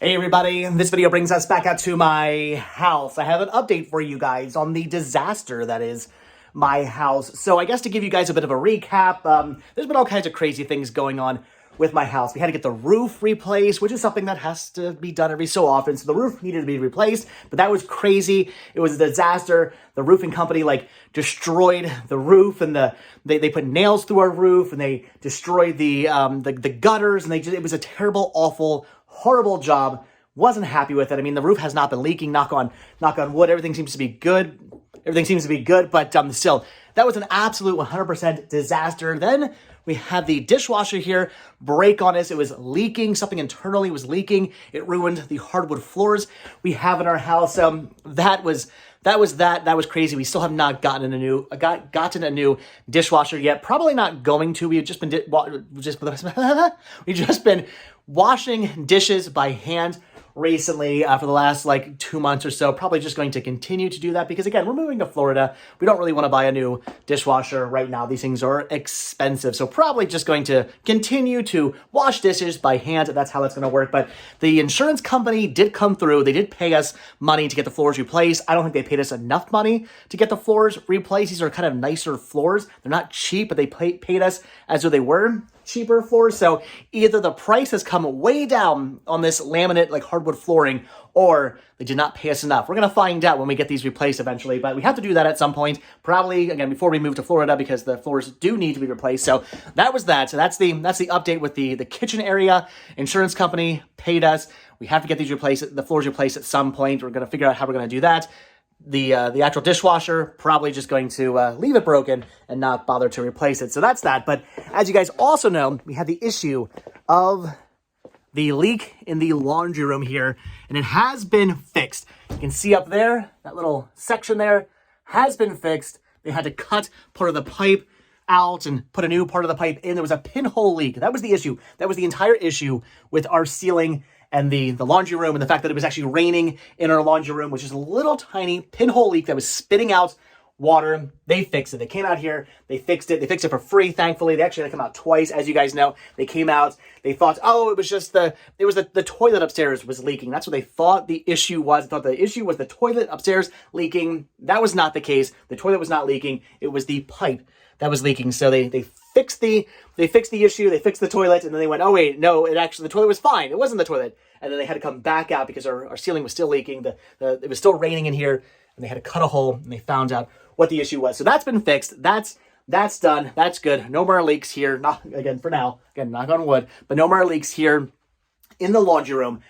Hey everybody, this video brings us back out to my house. I have an update for you guys on the disaster that is my house. So I guess to give you guys a bit of a recap, there's been all kinds of crazy things going on with my house. We had to get the roof replaced, which is something that has to be done every so often. So the roof needed to be replaced, but that was crazy. It was a disaster. The roofing company destroyed the roof, and they put nails through our roof, and they destroyed the gutters, and it was a terrible, awful, horrible job. Wasn't happy with it. I mean, the roof has not been leaking. Knock on wood. Everything seems to be good. But still, that was an absolute 100% disaster. Then we had the dishwasher here break on us. It was leaking. Something internally was leaking. It ruined the hardwood floors we have in our house. That was crazy. We still have not gotten a new dishwasher yet. Probably not going to. We've just been washing dishes by hand recently for the last 2 months or so. Probably just going to continue to do that because, again, we're moving to Florida. We don't really want to buy a new dishwasher right now. These things are expensive. So probably just going to continue to wash dishes by hand. That's how that's going to work. But the insurance company did come through. They did pay us money to get the floors replaced. I don't think they paid us enough money to get the floors replaced. These are kind of nicer floors. They're not cheap, but they paid us as though they were cheaper floors. So either the price has come way down on this laminate hardwood flooring, or they did not pay us enough. We're going to find out when we get these replaced eventually, but we have to do that at some point, probably again before we move to Florida, because the floors do need to be replaced. So that was that. So that's the update with the kitchen area. Insurance company paid us. We have to get the floors replaced at some point. We're going to figure out how we're going to do that. The actual dishwasher, probably just going to leave it broken and not bother to replace it. So that's that. But as you guys also know, we had the issue of the leak in the laundry room here, and it has been fixed. You can see up there, that little section there has been fixed. They had to cut part of the pipe out and put a new part of the pipe in. There was a pinhole leak. That was the issue. That was the entire issue with our ceiling and the laundry room, and the fact that it was actually raining in our laundry room, which is a little tiny pinhole leak that was spitting out water. They fixed it. They came out here. They fixed it. They fixed it for free, thankfully. They actually had to come out twice, as you guys know. They came out. They thought, oh, it was just the toilet upstairs was leaking. That's what they thought the issue was. They thought the issue was the toilet upstairs leaking. That was not the case. The toilet was not leaking. It was the pipe that was leaking. So they fixed the issue. They fixed the toilet, and then they went, oh wait, no, the toilet was fine. It wasn't the toilet. And then they had to come back out because our ceiling was still leaking. It was still raining in here, and they had to cut a hole, and they found out what the issue was. So that's been fixed. That's done. That's good. No more leaks here. Not again for now. Again, knock on wood, but no more leaks here in the laundry room.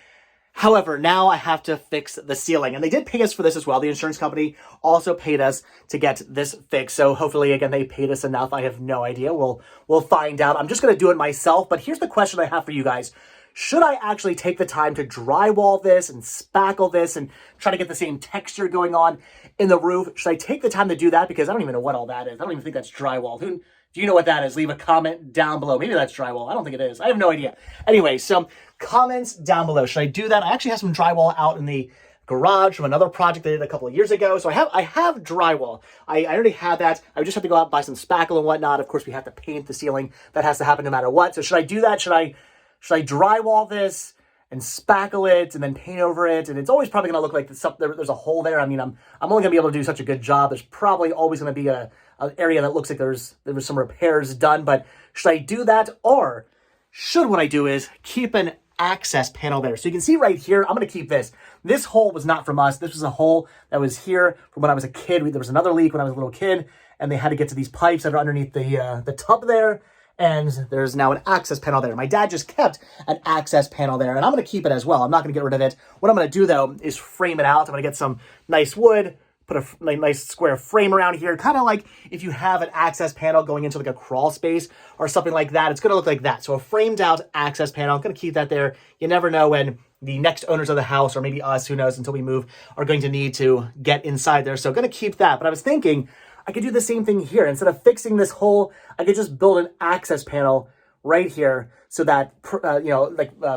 However, now I have to fix the ceiling, and they did pay us for this as well. The insurance company also paid us to get this fixed. So hopefully, again, they paid us enough. I have no idea. We'll find out. I'm just going to do it myself. But here's the question I have for you guys. Should I actually take the time to drywall this and spackle this and try to get the same texture going on in the roof? Should I take the time to do that? Because I don't even know what all that is. I don't even think that's drywall. Do you know what that is? Leave a comment down below. Maybe that's drywall. I don't think it is. I have no idea. Anyway, some comments down below. Should I do that? I actually have some drywall out in the garage from another project I did a couple of years ago. So I have drywall. I already have that. I would just have to go out and buy some spackle and whatnot. Of course, we have to paint the ceiling. That has to happen no matter what. So should I do that? Should I drywall this and spackle it and then paint over it? And it's always probably going to look like there's a hole there. I mean, I'm only going to be able to do such a good job. There's probably always going to be an area that looks like there was some repairs done. But should I do that, or should what I do is keep an access panel there? So you can see right here, I'm going to keep this. This hole was not from us. This was a hole that was here from when I was a kid. There was another leak when I was a little kid, and they had to get to these pipes that are underneath the tub there. And there's now an access panel there. My dad just kept an access panel there, and I'm going to keep it as well. I'm not going to get rid of it. What I'm going to do, though, is frame it out. I'm going to get some nice wood, put a nice square frame around here, kind of like if you have an access panel going into a crawl space or something like that. It's going to look like that. So a framed out access panel. I'm going to keep that there. You never know when the next owners of the house, or maybe us, who knows, until we move, are going to need to get inside there. So I'm going to keep that. But I was thinking I could do the same thing here. Instead of fixing this hole, I could just build an access panel right here so that,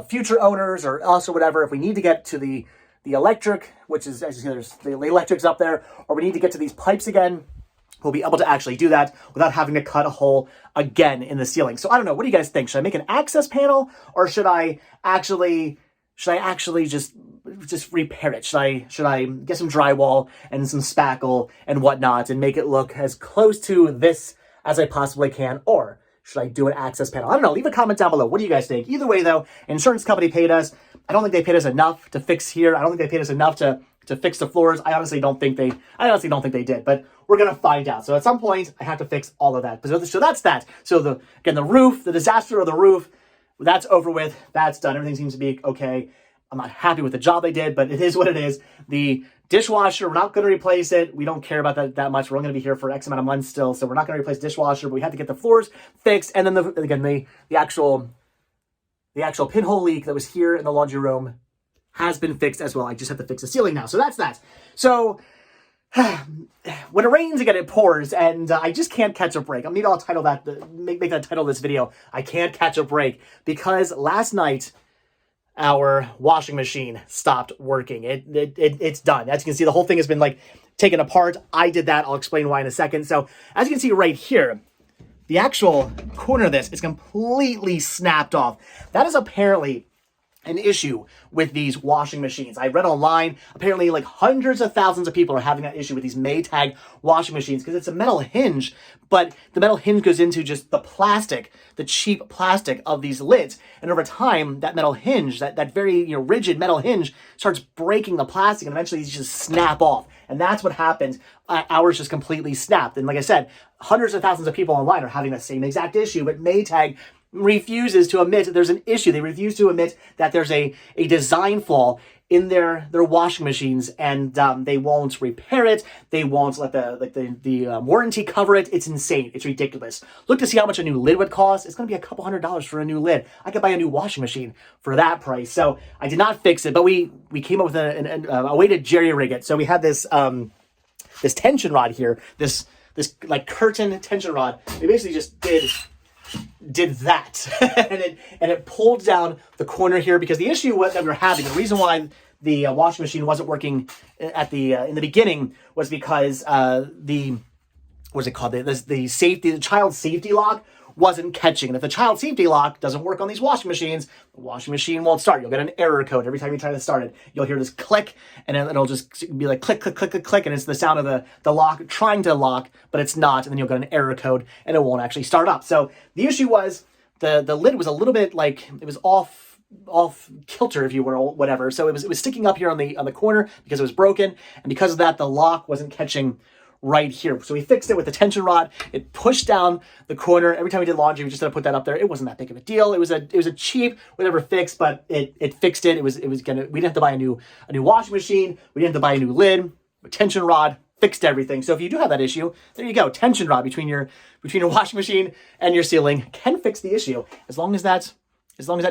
future owners or us or whatever, if we need to get to the electric, which is, as you see, there's the electric's up there, or we need to get to these pipes again, we'll be able to actually do that without having to cut a hole again in the ceiling. So I don't know. What do you guys think? Should I make an access panel, or should I actually should I actually just repair it? Should I get some drywall and some spackle and whatnot and make it look as close to this as I possibly can? Or should I do an access panel? I don't know. Leave a comment down below. What do you guys think? Either way, though, insurance company paid us. I don't think they paid us enough to fix here. I don't think they paid us enough to fix the floors. I honestly don't think they did, but we're going to find out. So at some point, I have to fix all of that. So that's that. So the roof, the disaster of the roof, that's over with. That's done. Everything seems to be okay. I'm not happy with the job they did, but it is what it is. The dishwasher, we're not going to replace it. We don't care about that much. We're only going to be here for X amount of months still, so we're not going to replace dishwasher, but we have to get the floors fixed. And then the actual pinhole leak that was here in the laundry room has been fixed as well. I just have to fix the ceiling now. So that's that. So when it rains, again, it pours, and I just can't catch a break. Maybe I'll title that, make that title of this video, I Can't Catch a Break, because last night, our washing machine stopped working. It's done. As you can see, the whole thing has been like taken apart. I did that. I'll explain why in a second. So as you can see right here, the actual corner of this is completely snapped off. That is apparently an issue with these washing machines. I read online, apparently like hundreds of thousands of people are having that issue with these Maytag washing machines because it's a metal hinge, but the metal hinge goes into just the plastic, the cheap plastic of these lids. And over time, that metal hinge, that very rigid metal hinge starts breaking the plastic and eventually these just snap off. And that's what happened. Ours just completely snapped. And like I said, hundreds of thousands of people online are having the same exact issue, but Maytag refuses to admit that there's an issue. They refuse to admit that there's a design flaw in their washing machines, and they won't repair it. They won't let the warranty cover it. It's insane. It's ridiculous. Look to see how much a new lid would cost. It's going to be a couple $100s for a new lid. I could buy a new washing machine for that price. So I did not fix it, but we came up with a way to jerry rig it. So we had this this tension rod here, this like curtain tension rod. We basically just did that and it pulled down the corner here because the issue that we were having, the reason why the washing machine wasn't working at the in the beginning was because the child safety lock wasn't catching. And if the child safety lock doesn't work on these washing machines, the washing machine won't start. You'll get an error code every time you try to start it. You'll hear this click, and it'll just be like click, click, click, click, click, and it's the sound of the lock trying to lock, but it's not, and then you'll get an error code, and it won't actually start up. So the issue was the lid was a little bit like, it was off kilter, if you will, whatever. So it was sticking up here on the corner because it was broken, and because of that, the lock wasn't catching right here. So we fixed it with the tension rod. It pushed down the corner. Every time we did laundry, we just had to put that up there. It wasn't that big of a deal. It was a cheap whatever fix, but it fixed it. We didn't have to buy a new washing machine. We didn't have to buy a new lid. A tension rod fixed everything. So if you do have that issue, there you go. Tension rod between your washing machine and your ceiling can fix the issue as long as that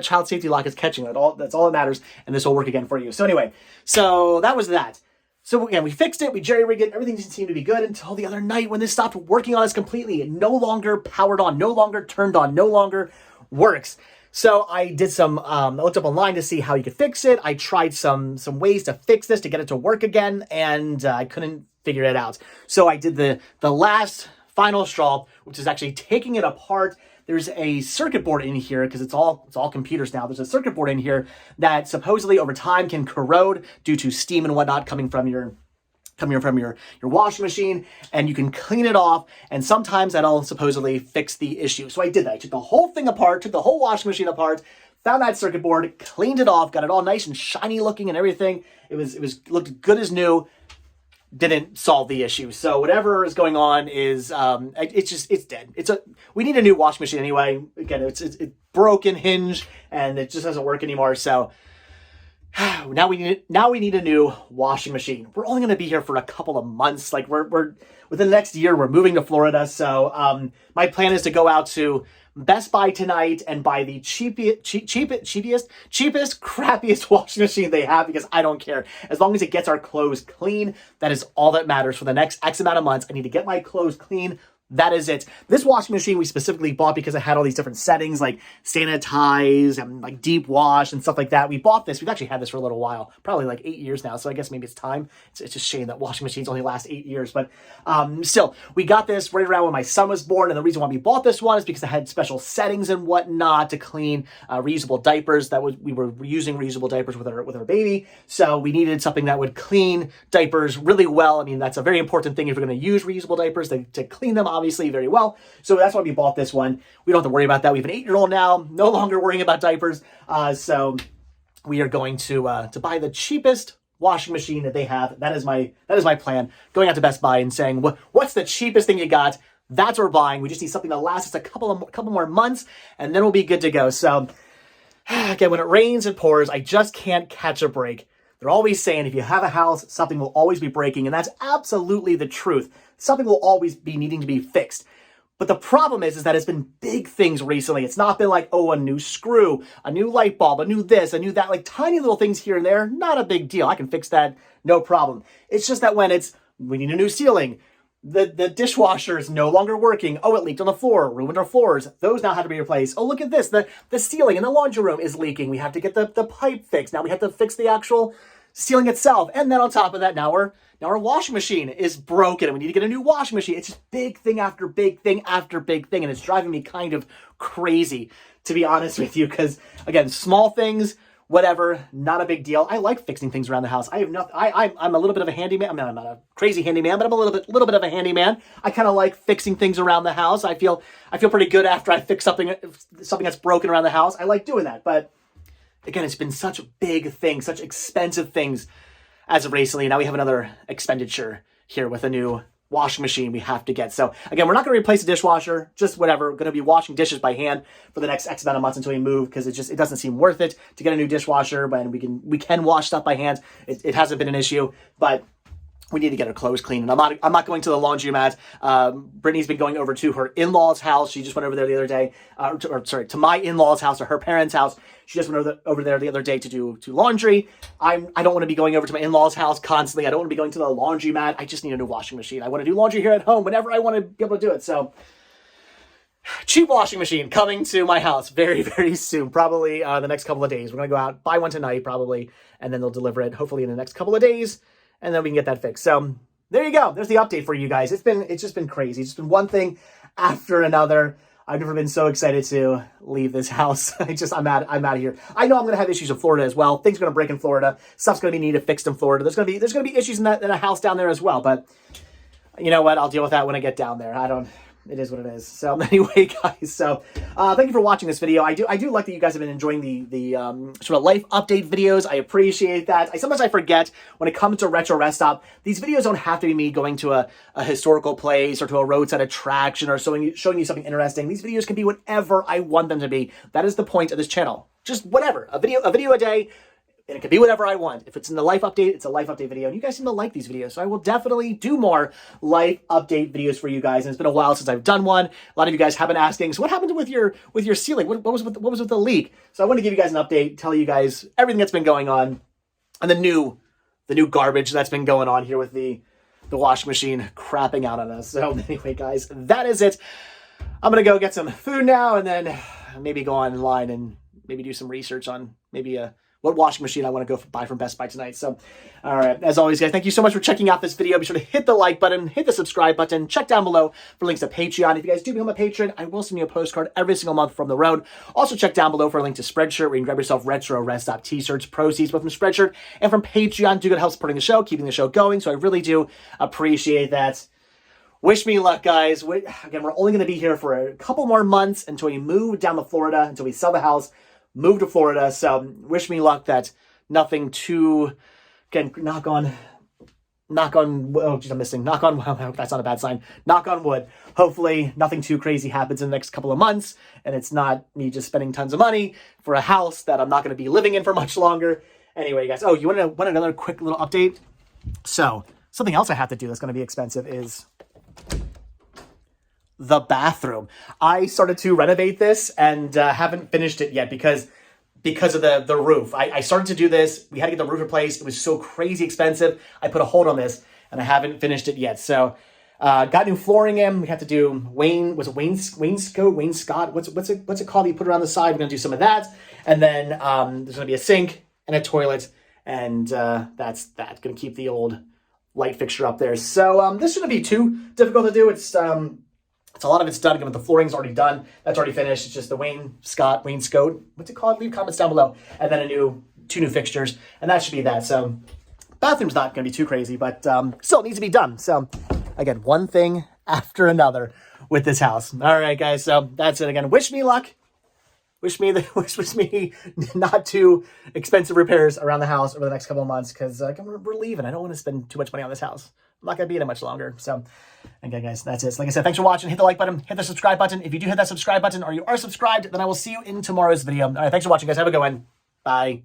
child safety lock is catching it. That's all that matters, and this will work again for you. So anyway, so that was that. So again, we fixed it, we jerry-rigged it, everything seemed to be good until the other night when this stopped working on us completely. It no longer powered on, no longer turned on, no longer works. So I did I looked up online to see how you could fix it. I tried some ways to fix this, to get it to work again, and I couldn't figure it out. So I did the last final straw, which is actually taking it apart. There's a circuit board in here because it's all computers now. There's a circuit board in here that supposedly over time can corrode due to steam and whatnot coming from your washing machine, and you can clean it off, and sometimes that'll supposedly fix the issue. So I did that. I took the whole thing apart, took the whole washing machine apart, found that circuit board, cleaned it off, got it all nice and shiny looking and everything. It looked good as new. Didn't solve the issue. So whatever is going on is it's dead. We need a new washing machine anyway. Again, it's broken hinge and it just doesn't work anymore. So now we need a new washing machine. We're only going to be here for a couple of months. Like we're within the next year, we're moving to Florida. So my plan is to go out to Best Buy tonight and buy the cheapest, crappiest washing machine they have, because I don't care. As long as it gets our clothes clean, that is all that matters for the next X amount of months. I need to get my clothes clean, that is it. This washing machine we specifically bought because it had all these different settings like sanitize and like deep wash and stuff like that. We bought this. We've actually had this for a little while, probably like 8 years now. So I guess maybe it's time. It's just a shame that washing machines only last 8 years. But still, we got this right around when my son was born. And the reason why we bought this one is because it had special settings and whatnot to clean reusable diapers. We were using reusable diapers with our baby. So we needed something that would clean diapers really well. I mean, that's a very important thing if you're going to use reusable diapers to clean them, obviously, very well. So that's why we bought this one. We don't have to worry about that. We have an 8-year-old now, no longer worrying about diapers. So we are going to buy the cheapest washing machine that they have. That is my plan. Going out to Best Buy and saying, what's the cheapest thing you got? That's what we're buying. We just need something that lasts us a couple more months, and then we'll be good to go. So again, when it rains and pours, I just can't catch a break. They're always saying if you have a house, something will always be breaking, and that's absolutely the truth. Something will always be needing to be fixed. But the problem is that it's been big things recently. It's not been like, oh, a new screw, a new light bulb, a new this, a new that, like tiny little things here and there. Not a big deal. I can fix that, no problem. It's just that when we need a new ceiling, the dishwasher is no longer working. Oh, it leaked on the floor, ruined our floors. Those now have to be replaced. Oh, look at this. The ceiling in the laundry room is leaking. We have to get the pipe fixed. Now we have to fix the actual ceiling itself. And then on top of that, now our washing machine is broken and we need to get a new washing machine. It's just big thing after big thing after big thing. And it's driving me kind of crazy, to be honest with you. Because again, small things, whatever, not a big deal. I like fixing things around the house. I'm a little bit of a handyman. I'm not a crazy handyman, but I'm a little bit of a handyman. I kind of like fixing things around the house. I feel pretty good after I fix something that's broken around the house. I like doing that. But again, it's been such big things, such expensive things as of recently. Now we have another expenditure here with a new washing machine we have to get. So again, we're not going to replace the dishwasher, just whatever. We're going to be washing dishes by hand for the next X amount of months until we move, because it doesn't seem worth it to get a new dishwasher, but we can wash stuff by hand. It hasn't been an issue, but we need to get her clothes clean. And I'm not going to the laundromat. Brittany's been going over to her in-laws' house. She just went over there the other day, to my in-laws' house, or her parents' house. She just went over there the other day to do laundry. I don't want to be going over to my in-laws' house constantly. I don't want to be going to the laundromat. I just need a new washing machine. I want to do laundry here at home whenever I want to be able to do it. So cheap washing machine coming to my house very, very soon. Probably the next couple of days. We're going to go out, buy one tonight probably, and then they'll deliver it hopefully in the next couple of days. And then we can get that fixed. So there you go. There's the update for you guys. It's just been crazy. It's just been one thing after another. I've never been so excited to leave this house. I'm out of here. I know I'm going to have issues in Florida as well. Things are going to break in Florida. Stuff's going to be needed fixed in Florida. There's going to be issues in a house down there as well. But you know what? I'll deal with that when I get down there. It is what it is. So anyway, guys, so thank you for watching this video. I do like that you guys have been enjoying the sort of life update videos. I appreciate that. Sometimes I forget when it comes to Retro Rest Stop, these videos don't have to be me going to a historical place or to a roadside attraction or showing you something interesting. These videos can be whatever I want them to be. That is the point of this channel. Just whatever. A video a day. And it can be whatever I want. If it's in the life update, it's a life update video. And you guys seem to like these videos. So I will definitely do more life update videos for you guys. And it's been a while since I've done one. A lot of you guys have been asking, so what happened with your ceiling? What was with the leak? So I want to give you guys an update, tell you guys everything that's been going on, and the new garbage that's been going on here with the washing machine crapping out on us. So anyway, guys, that is it. I'm going to go get some food now and then maybe go online and maybe do some research on maybe what washing machine I want to go buy from Best Buy tonight. So, all right, as always, guys, thank you so much for checking out this video. Be sure to hit the like button, hit the subscribe button, check down below for links to Patreon. If you guys do become a patron, I will send you a postcard every single month from the road. Also, check down below for a link to Spreadshirt, where you can grab yourself Retro Rest Stop t-shirts, proceeds both from Spreadshirt and from Patreon. Do good help supporting the show, keeping the show going. So I really do appreciate that. Wish me luck, guys. Again, we're only going to be here for a couple more months until we move down to Florida, until we sell the house, move to Florida. So wish me luck that nothing too, again, knock on, oh geez, I'm missing, knock on, well, that's not a bad sign, knock on wood. Hopefully nothing too crazy happens in the next couple of months, and it's not me just spending tons of money for a house that I'm not going to be living in for much longer. Anyway, guys, you want another quick little update? So something else I have to do that's going to be expensive is the bathroom. I started to renovate this and haven't finished it yet because of the roof. I started to do this. We had to get the roof replaced. It was so crazy expensive. I put a hold on this and I haven't finished it yet. So Got new flooring in. We had to do wainscot? What's it called? You put it on the side. We're gonna do some of that, and then there's gonna be a sink and a toilet, and that's that. Gonna keep the old light fixture up there. So this shouldn't be too difficult to do. It's a lot of it's done. Again, the flooring's already done. That's already finished. It's just the wainscot. What's it called? Leave comments down below. And then two new fixtures, and that should be that. So bathroom's not going to be too crazy, but still needs to be done. So again, one thing after another with this house. All right, guys. So that's it. Again, wish me luck. Wish me not too expensive repairs around the house over the next couple of months, because we're leaving. I don't want to spend too much money on this house. I'm not going to be in it much longer. So, again, guys, that's it. So, like I said, thanks for watching. Hit the like button. Hit the subscribe button. If you do hit that subscribe button or you are subscribed, then I will see you in tomorrow's video. All right, thanks for watching, guys. Have a good one. Bye.